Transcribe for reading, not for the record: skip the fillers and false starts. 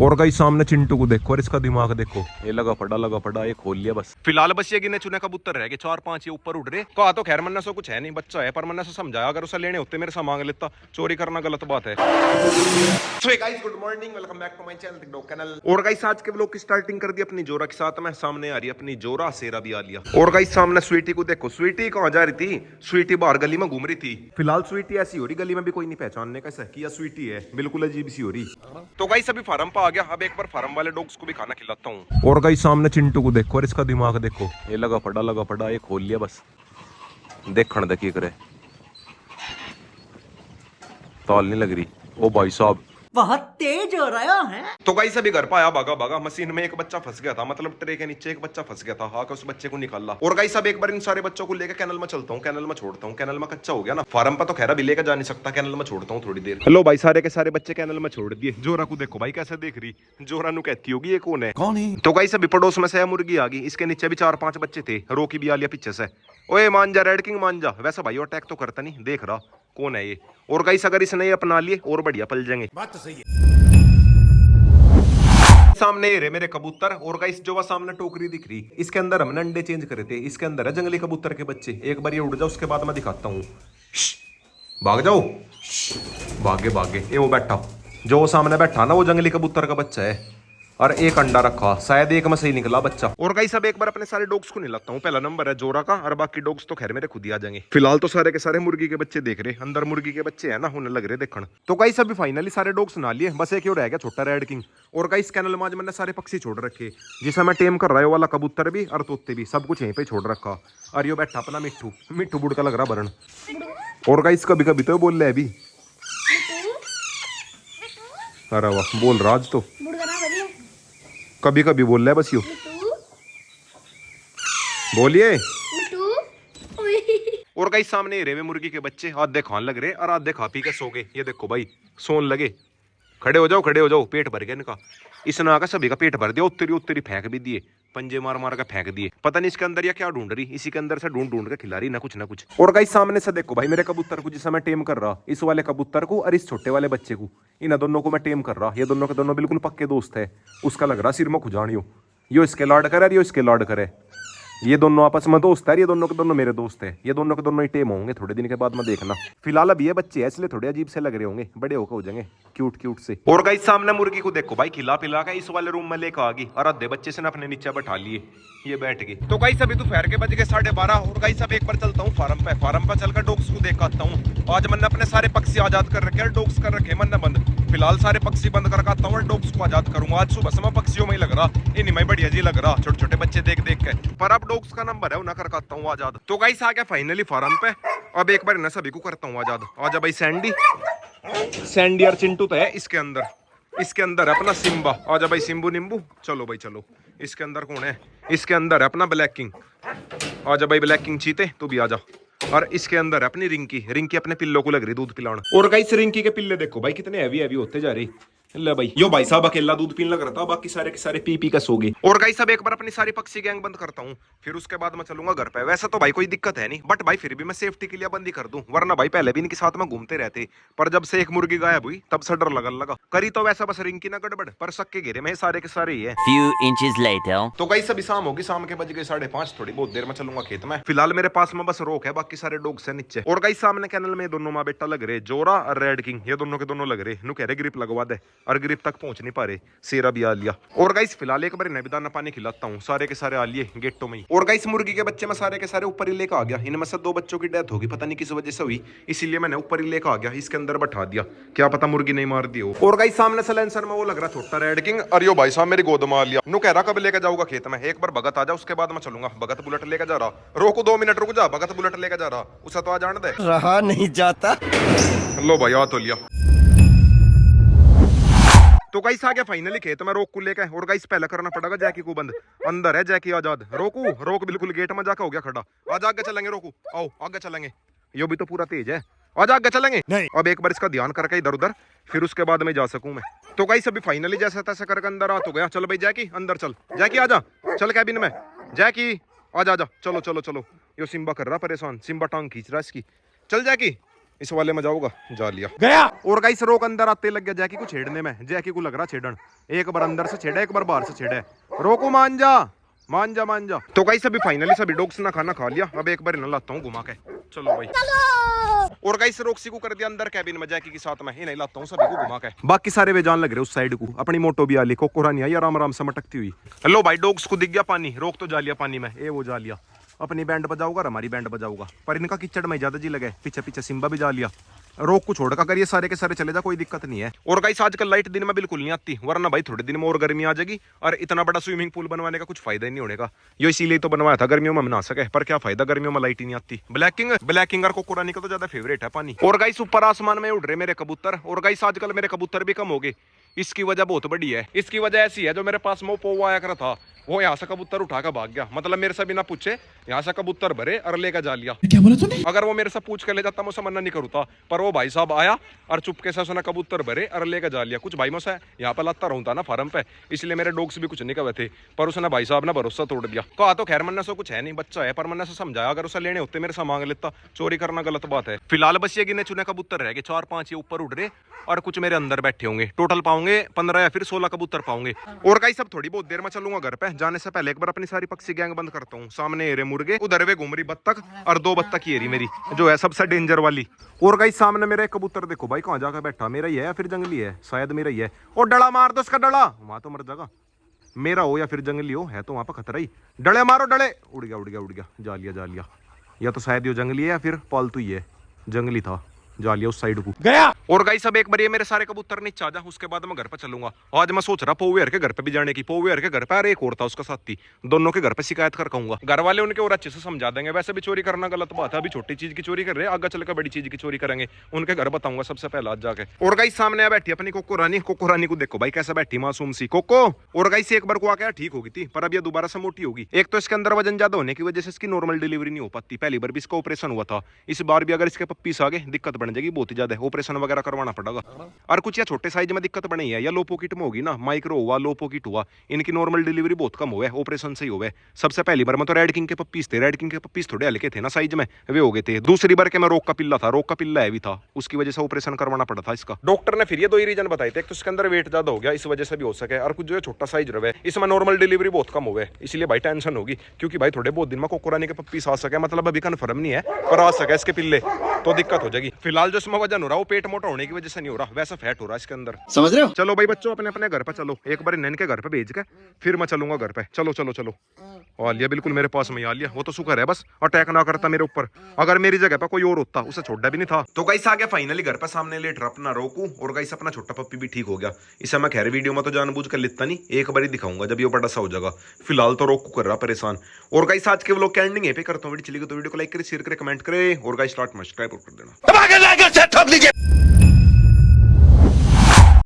और गाइस सामने चिंटू को देखो और इसका दिमाग देखो, ये लगा पड़ा ये खोल लिया बस। फिलहाल बस ये गिने चुने कबूतर रह गए, 4-5 ये ऊपर उड़ रहे। कहा तो खैर मन्ना सो कुछ है नहीं, बच्चा है, पर मन्ना से समझाया अगर उसे लेने होते मेरे से मांग लेता, चोरी करना गलत बात है। So hey guys, good morning, welcome back to my channel TikTok channel. और गाइस आज के व्लॉग की स्टार्टिंग कर दी अपनी जोरा के साथ में। सामने आ रही है अपनी जोरा, सेरा भी आ लिया। और गाइस सामने स्वीटी को देखो, स्वीटी कहां जा रही थी? स्वीटी बाहर गली में घूम रही थी। फिलहाल स्वीटी ऐसी हो रही गली में भी कोई नहीं पहचानने का कि स्वीटी है, बिल्कुल अजीब सी हो रही। तो गाइस अभी फार्म पे आ गया, अब एक बार फार्म वाले डॉग्स को भी खाना खिलाता हूँ। और गाइस सामने चिंटू को देखो और इसका दिमाग देखो, ये लगा पड़ा ये खोल लिया बस। देखण देखिए करे, ताल नहीं लग रही। ओ भाई साहब बहुत तेज हो रहा है। तो गाइस अभी घर पाया, भागा मशीन में एक बच्चा फंस गया था, मतलब ट्रे के नीचे एक बच्चा फंस गया था। हाँ उस बच्चे को निकाला। और गाइस अब एक बार इन सारे बच्चों को लेकर कैनल में चलता हूँ, कैनल में छोड़ता हूँ। कैनल में कच्चा हो गया ना, फार्म पर तो खैर अभी लेकर जा नहीं सकता, कैनल में छोड़ता हूँ थोड़ी देर। हेलो भाई, सारे के सारे बच्चे कैनल में छोड़ दिए। जोरा को देखो भाई कैसे देख रही, जोरा नु कहती होगी ये कौन है, कौन है? तो गाइस अभी पड़ोस में से मुर्गी आ गई, इसके नीचे भी 4-5 बच्चे थे। रोकी भी आ लिया पीछे से। ओए मान जा रेड किंग मान जा। वैसा भाई अटैक तो करता नहीं, देख रहा कौन है ये। और गाइस अगर इसने ये अपना लिए और बढ़िया पल जाएंगे। बात तो सही है। सामने ये रहे मेरे कबूतर। और गाइस जो वह सामने टोकरी दिख रही, इसके अंदर हमने अंडे चेंज करे थे। इसके अंदर है जंगली कबूतर के बच्चे। एक बार ये उड़ जाओ, उसके बाद मैं दिखाता हूँ। भाग जाओ, भागे ये वो बैठा, जो वो सामने बैठा ना, वो जंगली कबूतर का बच्चा है। और एक अंडा रखा, शायद एक में से ही निकला बच्चा। और गाइस अब एक बार अपने सारे डॉग्स को निलाता हूँ। पहला नंबर है जोरा का, और बाकी डॉग्स तो खैर मेरे खुद ही आ जाएंगे। फिलहाल तो सारे के सारे मुर्गी के बच्चे देख रहे, अंदर मुर्गी के बच्चे है ना, होने लग रहे देखण। तो गाइस अभी फाइनली सारे डॉग्स ना लिए, बस एक ही रह गया छोटा रेड किंग। और गाइस कैनल में आज मैंने सारे पक्षी छोड़ रखे, जिसे मैं टेम कर रहा है, वाला कबूतर भी और तोते भी, सब कुछ यहीं पे छोड़ रखा। और यो बैठा अपना मिट्टू बुड़ का लग रहा बरन। और गाइस कभी कभी तो बोल रहे अभी, अरे वाह बोल रहा आज तो, कभी कभी बोल रहा है बस। यू बोलिए। और गाइस सामने रेवे मुर्गी के बच्चे, आधे खान लग रहे और आधे खा पी के सो गए। ये देखो भाई सोन लगे। खड़े हो जाओ, पेट भर गया इनका। इसने आकर सभी का पेट भर दिया, उत्तरी फेंक भी दिए, पंजे मार के फेंक दिए। पता नहीं इसके अंदर या क्या ढूंढ रही, इसी के अंदर से ढूंढ के खिला रही ना कुछ। और गाइस सामने से देखो भाई मेरे कबूतर को, जिसे मैं टेम कर रहा, इस वाले कबूतर को और इस छोटे वाले बच्चे को, इन दोनों को मैं टेम कर रहा। ये दोनों के दोनों बिल्कुल पक्के दोस्त है। उसका लग रहा सिर में खुजानियो, यो इसके लाड करे, यो इसके लाड करे। ये दोनों आपस में दोस्त है, ये दोनों के दोनों मेरे दोस्त है। ये दोनों के दोनों ही टेम होंगे थोड़े दिन के बाद में, देखना। फिलहाल अब ये बच्चे हैं इसलिए थोड़े अजीब से लग रहे होंगे, बड़े होकर हो जाएंगे क्यूट से। और गाइस सामने मुर्गी को देखो भाई, खिला पिला के इस वाले रूम में लेकर आ गई, और आधे बच्चे से ना अपने नीचे बैठा लिए, ये बैठ गए। तो गाइस अभी दोपहर के बज गए 12:30। और गाइस अब एक बार चलता हूँ फार्म पे चलकर डॉग्स को देख आता हूँ। आज मैंने अपने सारे पक्षी आजाद कर रखे, डॉग्स कर रखे मैंने बंद। फिलहाल सारे पक्षी बंद कर आता हूँ और डॉग्स को आजाद करूंगा। आज सुबह समय पक्षियों में ही लग रहा, इन में बढ़िया जी लग रहा, छोटे बच्चे देख के। पर अब डॉग्स का नंबर है, उन्हें करता हूँ आजाद। तो गाइस आ गया फाइनली फार्म पे। अब एक बार इन्हें सभी को करता हूँ आजाद। आजा भाई सैंडी और चिंटू तो है इसके अंदर है अपना सिम्बा। आजा भाई सिम्बू नींबू, चलो भाई चलो। इसके अंदर कौन है? इसके अंदर है अपना ब्लैक किंग। आजा भाई ब्लैक किंग चीते, तू भी आजा। और इसके अंदर है अपनी रिंकी अपने पिल्लों को लग रही दूध पिलाना। और गाइस रिंकी के पिल्ले देखो भाई कितने हैवी होते जा रही। ले भाई यो भाई साहब अकेला दूध पीने लग रहा था, बाकी सारे के सारे पी का सो गए। और गाइस अब एक बार अपनी सारी पक्षी गैंग बंद करता हूँ, फिर उसके बाद मैं चलूंगा घर पे। वैसे तो भाई कोई दिक्कत है नहीं, बट भाई फिर भी मैं सेफ्टी के लिए बंद ही कर दूं, वरना भाई पहले भी इनके साथ में घूमते रहते। पर जब से एक मुर्गी गायब हुई तब से डर लगने लगा। करी तो वैसा बस रिंकी ना गड़बड़, पर सक्के घेरे में सारे के सारे ही है। Few inches later. तो गाइस अभी शाम होगी, शाम के बज गए 5:30। थोड़ी बहुत देर में चलूंगा खेत में। फिलहाल मेरे पास में बस रोक है, बाकी सारे डॉग्स है नीचे। और गाइस सामने कैनल में दोनों माँ बेटा लग रहे, जोरा और रेड किंग, ये दोनों के दोनों लग रहे। नु कह रहे ग्रिप लगवा दे, और ग्रिप तक पहुंच नहीं पा रहे। सेरा भी आ लिया। और गाइस फिलहाल एक बार इन्हें भी दाना पानी खिलाता हूँ। सारे के सारे आ लिए गेटों में ही। और गाइस मुर्गी के बच्चे मैं सारे के सारे ऊपर ही लेकर आ गया। इनमें से 2 बच्चों की डेथ होगी, पता नहीं किस वजह से हुई, इसीलिए मैंने ऊपर ही लेकर आ गया, इसके अंदर बैठा दिया, क्या पता मुर्गी नहीं मार दी हो। और गाइस सामने सलेंसर में वो लग रहा छोटा रेड किंग, और यो भाई साहब मेरी गोद में आ लिया। नु कह रहा कब लेकर जाऊंगा खेत में, एक बार भगत आ जा उसके बाद मैं चलूंगा। भगत बुलेट लेकर जा रहा, रोको 2 मिनट रुक जा, भगत बुलेट लेकर जा रहा, उसे तो आ जाने दे। रहा नहीं जाता। लो भाई आ तो लिया। तो गाइस आ गया फाइनली खेत में रोक को लेकर। और गाइस पहले करना पड़ेगा जैकी को बंद, अंदर है जैकी आजाद। रोक बिल्कुल गेट में जाकर हो गया खड़ा। आज आगे चलेंगे, रोकू आओ आगे चलेंगे, यो भी तो पूरा तेज है, आज आगे चलेंगे नहीं। अब एक बार इसका ध्यान करके इधर उधर, फिर उसके बाद में जा सकूं मैं। तो गाइस अभी फाइनली जैसा तैसा करके अंदर आ तो गया। चल भाई जैकी अंदर चल, जैकी आजा, चल कैबिन में, जैकी आजा, चलो। यो सिम्बा कर रहा परेशान, सिम्बा टांग खींच रहा इसकी। चल जैकी इस वाले में जाऊंगा, जा लिया गया। और गाइस रोक अंदर आते लग गया जैकी को छेड़ने में। जैकी को लग रहा छेड़न, एक बार अंदर से छेड़ा, एक बार बाहर से छेड़ा। रोको, मान जा मान जा मान जा। तो गाइस अभी फाइनली सभी डॉग्स ने खाना खा लिया। अब एक बार इन्हें लाता हूँ घुमा के। चलो भाई। और गाइस रोक्सी को कर दिया अंदर कैबिन में जैकी के साथ में। इन्हें लाता हूँ सभी को घुमा के। बाकी सारे वे जान लग रहे उस साइड को। अपनी मोटो भी आली कोको रानी आई आराम आराम से मटकती हुई। हेलो भाई, डॉग्स को दिख गया पानी, रोक तो जा लिया पानी में। ए वो जा लिया, अपनी बैंड बजाऊंगा और हमारी बैंड बजाऊंगा। पर इनका किचड़ में ज्यादा जी लगे। पीछे पीछे सिम्बा भी जा लिया। रोक को छोड़ कर ये सारे के सारे चले जा, कोई दिक्कत नहीं है। और गाइस आजकल लाइट दिन में बिल्कुल नहीं आती, वरना भाई थोड़े दिन में और गर्मी आ जाएगी। और इतना बड़ा स्विमिंग पूल बनवाने का कुछ फायदा ही नहीं होने का। ये इसीलिए तो बनवाया था गर्मियों में बना सके, पर क्या फायदा गर्मियों में लाइट ही नहीं आती। ब्लैकिंग और कोको रानी का तो ज्यादा फेवरेट है पानी। और गाइस ऊपर आसमान में उड़ रहे मेरे कबूतर। और गाइस आजकल मेरे कबूतर भी कम हो गए। इसकी वजह बहुत बड़ी है। इसकी वजह ऐसी है, जो मेरे पास में पौवा आया करा था वो यहाँ से कबूतर उठा कर भाग गया। मतलब मेरे से बिना पूछे यहाँ से कबूतर भरे और लेकर जा लिया। क्या बोला तूने? अगर वो मेरे से पूछ के ले जाता मैं उसे मना नहीं करूता, पर वो भाई साहब आया और चुपके से उसने कबूतर भरे और लेकर जा लिया। कुछ भाई मैं उसे यहाँ पे लाता रहूं था ना फार्म पे, इसलिए मेरे डॉग्स भी कुछ नहीं कहे थे। पर उसने भाई साहब ने भरोसा तोड़ दिया। कहा तो खैर मन्ना से कुछ है नहीं, बच्चा है, पर मन्ना से समझाया अगर उसे लेने होते मेरे से मांग लेता। चोरी करना गलत बात है। फिलहाल बस ये गिने चुने कबूतर रह गए, 4-5 ये ऊपर उड़ रहे और कुछ मेरे अंदर बैठे होंगे। टोटल पाऊंगे 15 या फिर 16 कबूतर पाऊंगे। और गाइस अब थोड़ी बहुत देर में चलूंगा घर पे। जाने से पहले एक बार अपनी सारी पक्षी गैंग बंद करता हूँ। सामने एरे मुर्गे, उधर वे घूम रही बत्तख और 2 बत्तख की एरी मेरी जो है सबसे डेंजर वाली। और गाइस सामने मेरा एक कबूतर देखो भाई कहाँ जाकर बैठा। मेरा ही है या फिर जंगली है? शायद मेरा ही है। और डला मार दो उसका, डला वहां तो मर जाएगा। मेरा हो या फिर जंगली हो, है तो वहां पर खतरा ही। डले मारो डले। उड़ गया उड़ गया उड़ गया, जा लिया जा लिया। या तो शायद ये जंगली है या फिर पालतू ही है। जंगली था, जा लिया उस साइड को गया। और गाइस अब एक बार ये मेरे सारे कबूतर नीचे आ जा, उसके बाद मैं घर पे चलूंगा। आज मैं सोच रहा पोवेयर के घर पे भी जाने की। पोवेयर के घर पे और एक और था उसका साथी, दोनों के घर पे शिकायत कर कहूंगा। घर वाले उनके और अच्छे से समझा देंगे। वैसे भी चोरी करना गलत बात है, अभी छोटी चीज की चोरी कर रहे हैं, आगे चलकर बड़ी चीज की चोरी करेंगे। उनके घर बताऊंगा सबसे पहले आज जाके। और गाइस सामने बैठी अपनी कोको रानी। कोको रानी को देखो भाई कैसा बैठी मासूम सी कोको। और गाइस एक बार को आके ठीक होगी थी, पर अब ये दोबारा से मोटी होगी। एक तो इसके अंदर वजन ज्यादा होने की वजह से इसकी नॉर्मल डिलीवरी नहीं हो पाती। पहली बार भी इसका ऑपरेशन हुआ था, इस बार भी अगर इसके पप्पीस आ गए दिक्कत बन जाएगी बहुत ही ज्यादा, ऑपरेशन वगैरह करवाना पड़ेगा। और कुछ या छोटे साइज में दिक्कत बनी है या लो पॉकेट में होगी ना, माइक्रो हुआ लो पॉकेट हुआ, इनकी नॉर्मल डिलीवरी बहुत कम हुआ है, ऑपरेशन से ही हुआ है। सबसे पहली बार में तो रेड किंग के पप्पीस थे, रेड किंग के पप्पीस थोड़े हल्के थे ना साइज में, वे हो गए थे। दूसरी बार के मैं रोक का पिल्ला था, रोक का पिल्ला है भी था, उसकी वजह से ऑपरेशन करवाना पड़ा था इसका। डॉक्टर ने फिर ये 2 ही रीजन बताए थे, एक तो इसके अंदर वेट ज्यादा हो गया इस वजह से भी हो सके, और कुछ जो है छोटा साइज रहे, इसमें नॉर्मल डिलीवरी बहुत कम हुआ है, इसलिए भाई टेंशन होगी। क्योंकि भाई थोड़े बहुत दिन में कोको रानी के पप्पीस आ सके, मतलब अभी कन्फर्म नहीं है, पर आ सके इसके पिल्ले तो दिक्कत हो जाएगी। फिलहाल जो इसमें वजन हो रहा है वो पेट मोटा होने की वजह से नहीं हो रहा, वैसा फैट हो रहा है इसके अंदर, समझ रहे हो? चलो भाई बच्चों अपने अपने घर पे चलो, एक बार इनके घर पे भेज के फिर मैं चलूंगा घर पे। चलो चलो चलो। आलिया बिल्कुल मेरे पास में आ लिया, वो तो शुक्र है बस अटैक ना करता मेरे ऊपर, अगर मेरी जगह पे कोई और होता उसे छोड़ा भी नहीं था। तो गाइस आ गया फाइनली घर पे, सामने लेट रहा अपना रोकू। और गाइस अपना छोटा पप्पी भी ठीक हो गया। इसे मैं खैर वीडियो में तो जानबूझ कर लेता नहीं, एक बार ही दिखाऊंगा जब ये बड़ा सा हो जाएगा। फिलहाल तो रोकू कर रहा परेशान। और गाइस आज के व्लॉग की एंडिंग यहीं पे करता हूं। वीडियो चली गई तो वीडियो को लाइक करें, शेयर करें, कमेंट करें और गाइस सब्सक्राइब कर देना।